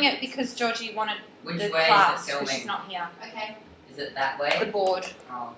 it because Georgie wanted Which the way class is it because filming? she's not here. Okay. Is it that way? The board. Oh,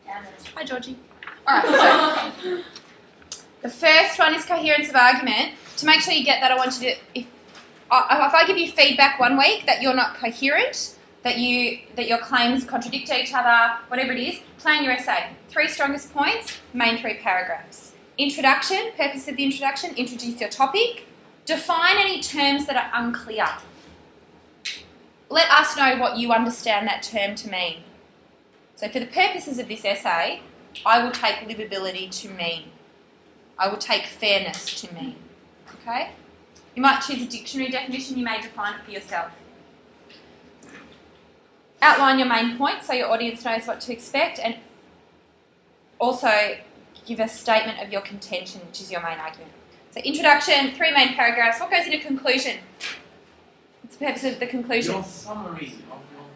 Damn it. Hi, Georgie. All right. So the first one is coherence of argument. To make sure you get that, I want you to, if I give you feedback one week that you're not coherent, that your claims contradict each other, whatever it is, plan your essay. 3 strongest points, main 3 paragraphs. Introduction, purpose of the introduction, introduce your topic. Define any terms that are unclear. Let us know what you understand that term to mean. So for the purposes of this essay, I will take livability to mean. I will take fairness to mean. Okay? You might choose a dictionary definition, you may define it for yourself. Outline your main points so your audience knows what to expect, and also give a statement of your contention, which is your main argument. So introduction, 3 main paragraphs. What goes into conclusion? What's the purpose of the conclusion? Your summary of your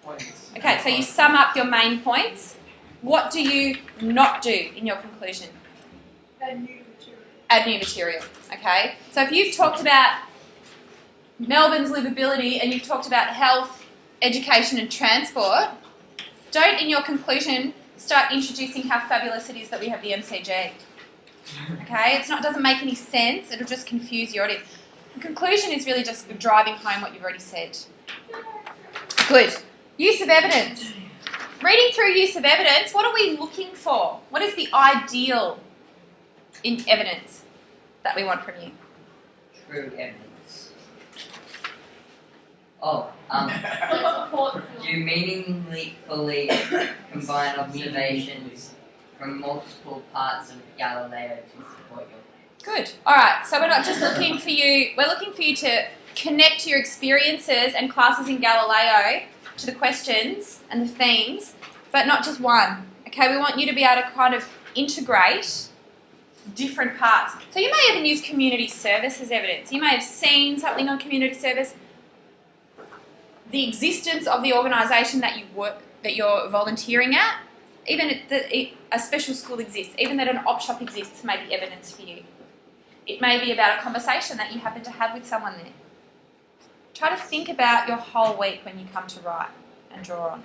points. Okay, so you sum up your main points. What do you not do in your conclusion? Add new material. Add new material, okay? So if you've talked about Melbourne's livability and you've talked about health, education and transport, don't in your conclusion start introducing how fabulous it is that we have the MCG. Okay, doesn't make any sense, it'll just confuse your audience. The conclusion is really just driving home what you've already said. Good. Use of evidence. Reading through use of evidence, what are we looking for? What is the ideal in evidence that we want from you? true evidence. Oh, you meaningfully combine observations from multiple parts of Galileo to support your claim. Good. All right. So we're not just looking for you. We're looking for you to connect your experiences and classes in Galileo to the questions and the themes, but not just one. Okay. We want you to be able to kind of integrate different parts. So you may even use community service as evidence. You may have seen something on community service. The existence of the organisation that you're volunteering at, even a special school exists, even that an op shop exists, may be evidence for you. It may be about a conversation that you happen to have with someone there. Try to think about your whole week when you come to write and draw on.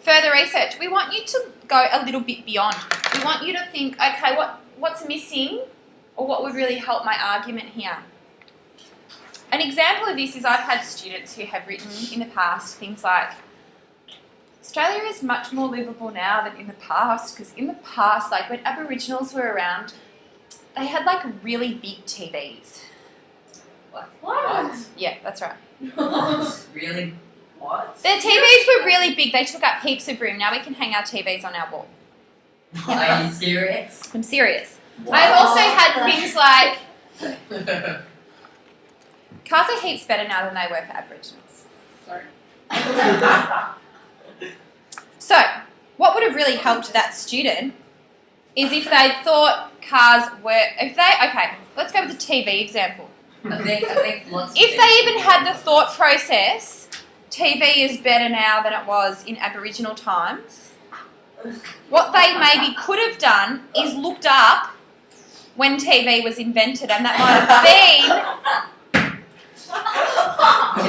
Further research. We want you to go a little bit beyond. We want you to think, okay, what's missing, or what would really help my argument here? An example of this is I've had students who have written in the past things like, Australia is much more livable now than in the past, because in the past, like when Aboriginals were around, they had like really big TVs. What? Yeah, that's right. Really? What? Their TVs were really big. They took up heaps of room. Now we can hang our TVs on our wall. Are you serious? I'm serious. I've also had things like, cars are heaps better now than they were for Aboriginals. Sorry. So, what would have really helped that student is if they thought cars were, okay, let's go with the TV example. I think lots of If people- they even had the thought process, TV is better now than it was in Aboriginal times, what they maybe could have done is looked up when TV was invented, and that might have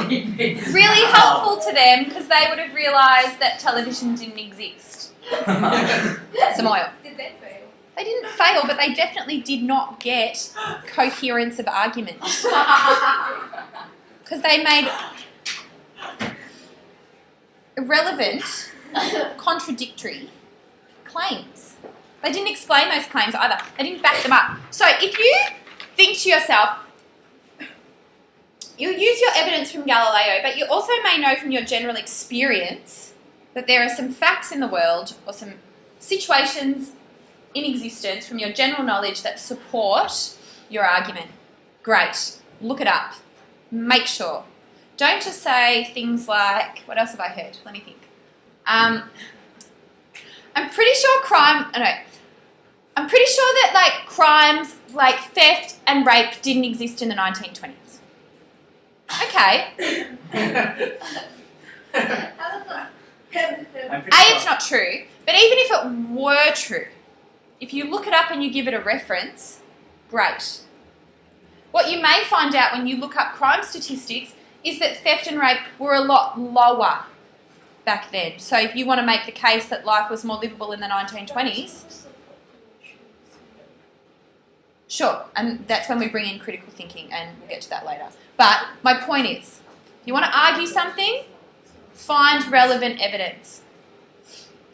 been really helpful to them because they would have realised that television didn't exist. Some oil. Did they fail? They didn't fail, but they definitely did not get coherence of argument because they made irrelevant, contradictory claims. They didn't explain those claims either. They didn't back them up. So if you think to yourself, you use your evidence from Galileo, but you also may know from your general experience that there are some facts in the world or some situations in existence from your general knowledge that support your argument. Great. Look it up. Make sure. Don't just say things like, what else have I heard? Let me think. I'm pretty sure I'm pretty sure that like crimes like theft and rape didn't exist in the 1920s. Okay. It's not true, but even if it were true, if you look it up and you give it a reference, great. What you may find out when you look up crime statistics is that theft and rape were a lot lower back then. So if you want to make the case that life was more livable in the 1920s, sure, and that's when we bring in critical thinking, and we'll get to that later. But my point is, you want to argue something, find relevant evidence.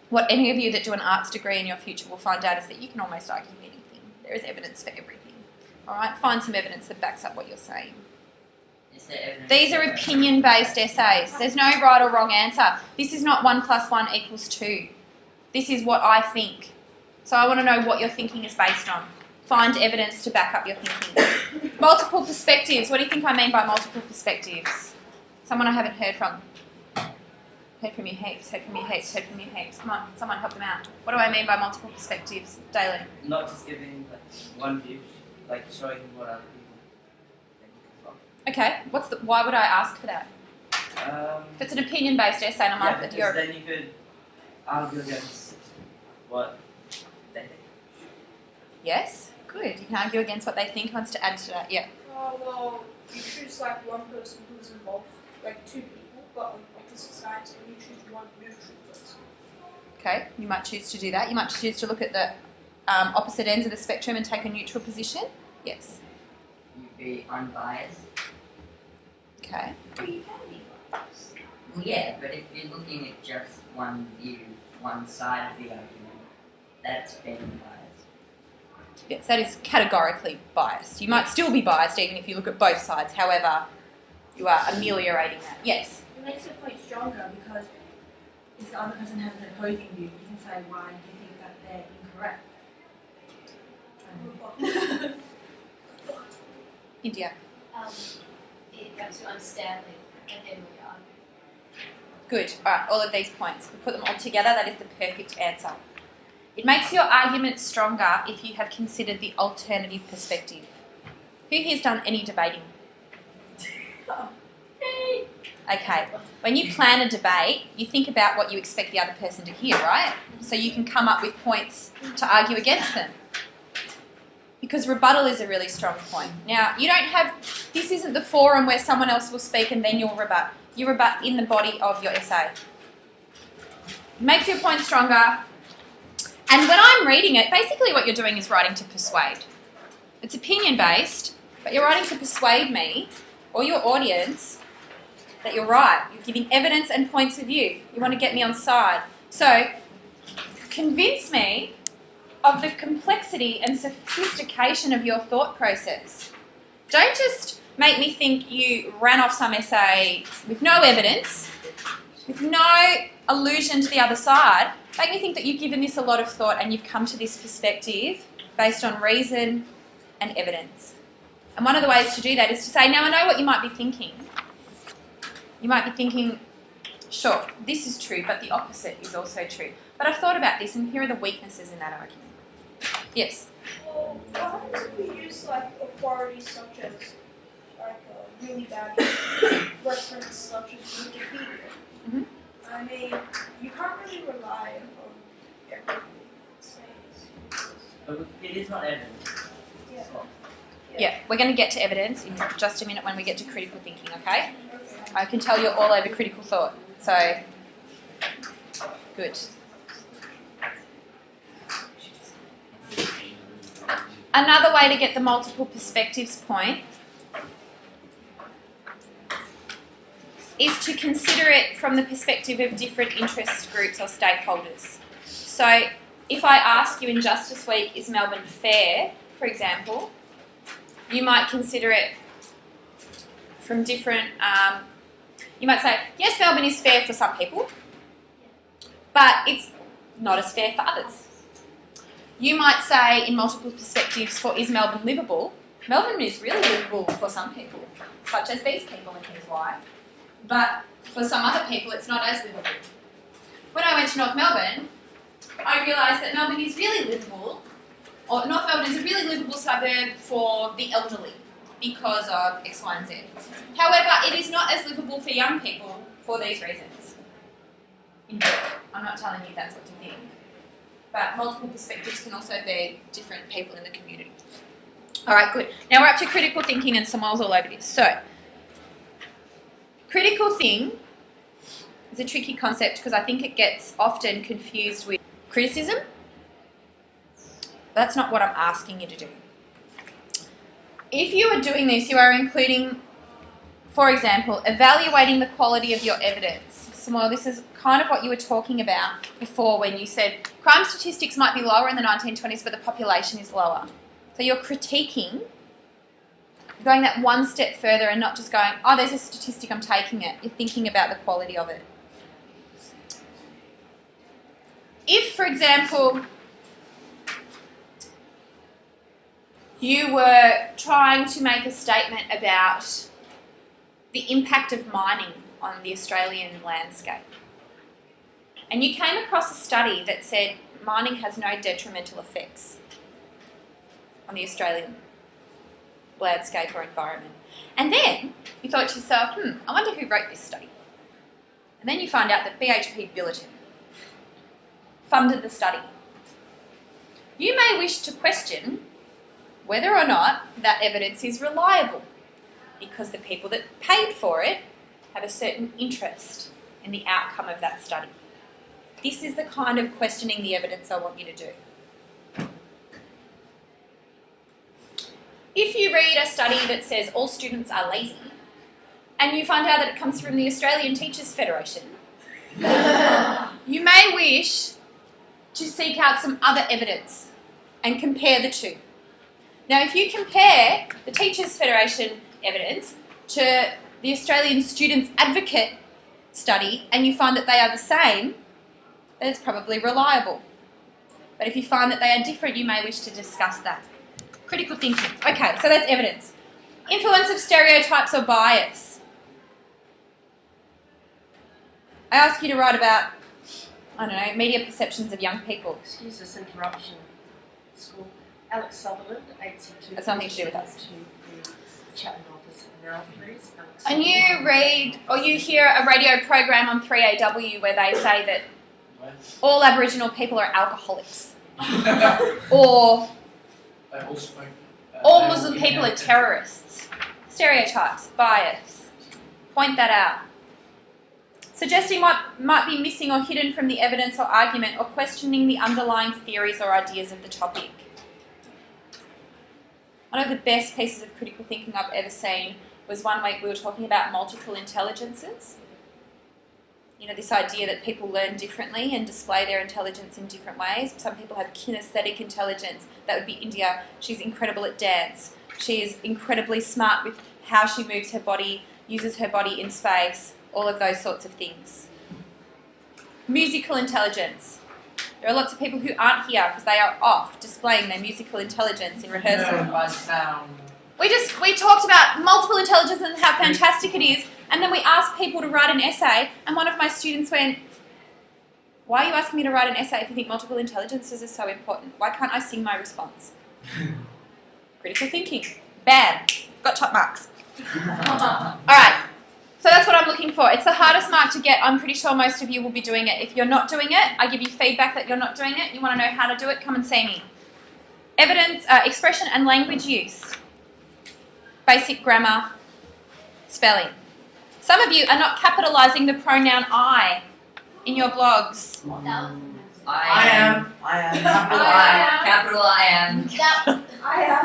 What any of you that do an arts degree in your future will find out is that you can almost argue anything. There is evidence for everything. All right, find some evidence that backs up what you're saying. Is there evidence? These are opinion-based essays. There's no right or wrong answer. This is not 1 + 1 = 2. This is what I think. So I want to know what your thinking is based on. Find evidence to back up your thinking. Multiple perspectives. What do you think I mean by multiple perspectives? Someone I haven't heard from. Heard from you heaps, heard from you heaps, heard from you heaps. Come on, someone help them out. What do I mean by multiple perspectives, Daly? Not just giving like one view, like showing what other people think as well. Okay, why would I ask for that? If it's an opinion-based essay and I'm Yeah, like, because then you could argue against what they think. yes, good. You can argue against what they think. Wants to add to that, yeah. Well, you choose like one person who's involved, like 2 people, but on opposite sides, and you choose one neutral person. Okay, you might choose to do that. You might choose to look at the opposite ends of the spectrum and take a neutral position. Yes. You'd be unbiased. Okay. But you can be biased. Well, yeah, but if you're looking at just one view, one side of the argument, that's being biased. Yes, that is categorically biased. You might still be biased even if you look at both sides. However, you are ameliorating that. Yes. It makes your point stronger because if the other person has an opposing view, you can say why do you think that they're incorrect. India. It got to understand and then we are. Good. All right, all of these points. We put them all together. That is the perfect answer. It makes your argument stronger if you have considered the alternative perspective. Who here's done any debating? Okay. When you plan a debate, you think about what you expect the other person to hear, right? So you can come up with points to argue against them. Because rebuttal is a really strong point. Now, you don't have, this isn't the forum where someone else will speak and then you'll rebut. You rebut in the body of your essay. It makes your point stronger. And when I'm reading it, basically what you're doing is writing to persuade. It's opinion-based, but you're writing to persuade me or your audience that you're right. You're giving evidence and points of view. You want to get me on side. So, convince me of the complexity and sophistication of your thought process. Don't just make me think you ran off some essay with no evidence, with no allusion to the other side. Make me think that you've given this a lot of thought and you've come to this perspective based on reason and evidence. And one of the ways to do that is to say, now I know what you might be thinking. You might be thinking, sure, this is true, but the opposite is also true. But I've thought about this and here are the weaknesses in that argument. Yes? Well, what happens if we use like authorities such as like a really bad reference such as Wikipedia? Mm-hmm. I mean, you can't really rely on everything it says. But it is not evidence. Yeah. Yeah, we're going to get to evidence in just a minute when we get to critical thinking, okay? Okay. I can tell you're all over critical thought, so good. Another way to get the multiple perspectives point is to consider it from the perspective of different interest groups or stakeholders. So if I ask you in Justice Week, is Melbourne fair, for example, you might consider it from different, you might say, yes, Melbourne is fair for some people, but it's not as fair for others. You might say in multiple perspectives for is Melbourne livable, Melbourne is really livable for some people, such as these people and here's why. But for some other people, it's not as livable. When I went to North Melbourne, I realised that Melbourne is really livable, or North Melbourne is a really livable suburb for the elderly because of X, Y, and Z. However, it is not as livable for young people for these reasons. I'm not telling you that's what you think. But multiple perspectives can also be different people in the community. All right, good. Now we're up to critical thinking, and Samuel's all over this. So, critical thing is a tricky concept because I think it gets often confused with criticism. That's not what I'm asking you to do. If you are doing this, you are including, for example, evaluating the quality of your evidence. Samuel, this is kind of what you were talking about before when you said crime statistics might be lower in the 1920s, but the population is lower. So you're critiquing, going that one step further and not just going, oh, there's a statistic, I'm taking it. You're thinking about the quality of it. If, for example, you were trying to make a statement about the impact of mining on the Australian landscape, and you came across a study that said mining has no detrimental effects on the Australian landscape or environment, and then you thought to yourself, I wonder who wrote this study. And then you find out that BHP Billiton funded the study. You may wish to question whether or not that evidence is reliable, because the people that paid for it have a certain interest in the outcome of that study. This is the kind of questioning the evidence I want you to do. If you read a study that says all students are lazy, and you find out that it comes from the Australian Teachers Federation, you may wish to seek out some other evidence and compare the two. Now, if you compare the Teachers Federation evidence to the Australian Students Advocate study and you find that they are the same, then it's probably reliable. But if you find that they are different, you may wish to discuss that. Critical thinking. Okay, so that's evidence. Influence of stereotypes or bias. I ask you to write about, I don't know, media perceptions of young people. Excuse this interruption. School. Alex Sutherland, 82. That's nothing to do with us. To the Chapman office now, please. Alex And you read or you hear a radio program on 3AW where they say that all Aboriginal people are alcoholics. Or all Muslim people are terrorists. Stereotypes, bias. Point that out. Suggesting what might be missing or hidden from the evidence or argument, or questioning the underlying theories or ideas of the topic. One of the best pieces of critical thinking I've ever seen was one week we were talking about multiple intelligences. You know, this idea that people learn differently and display their intelligence in different ways. Some people have kinesthetic intelligence. That would be India. She's incredible at dance. She is incredibly smart with how she moves her body, uses her body in space, all of those sorts of things. Musical intelligence. There are lots of people who aren't here because they are off displaying their musical intelligence in rehearsal. By sound. We talked about multiple intelligence and how fantastic it is, and then we asked people to write an essay, and one of my students went, why are you asking me to write an essay if you think multiple intelligences are so important? Why can't I sing my response? Critical thinking. Bam. Got top marks. Alright, so that's what I'm looking for. It's the hardest mark to get. I'm pretty sure most of you will be doing it. If you're not doing it, I give you feedback that you're not doing it. You want to know how to do it, come and see me. Evidence, expression and language use. Basic grammar, spelling. Some of you are not capitalising the pronoun I in your blogs. I am. I am. Capital I am. I have.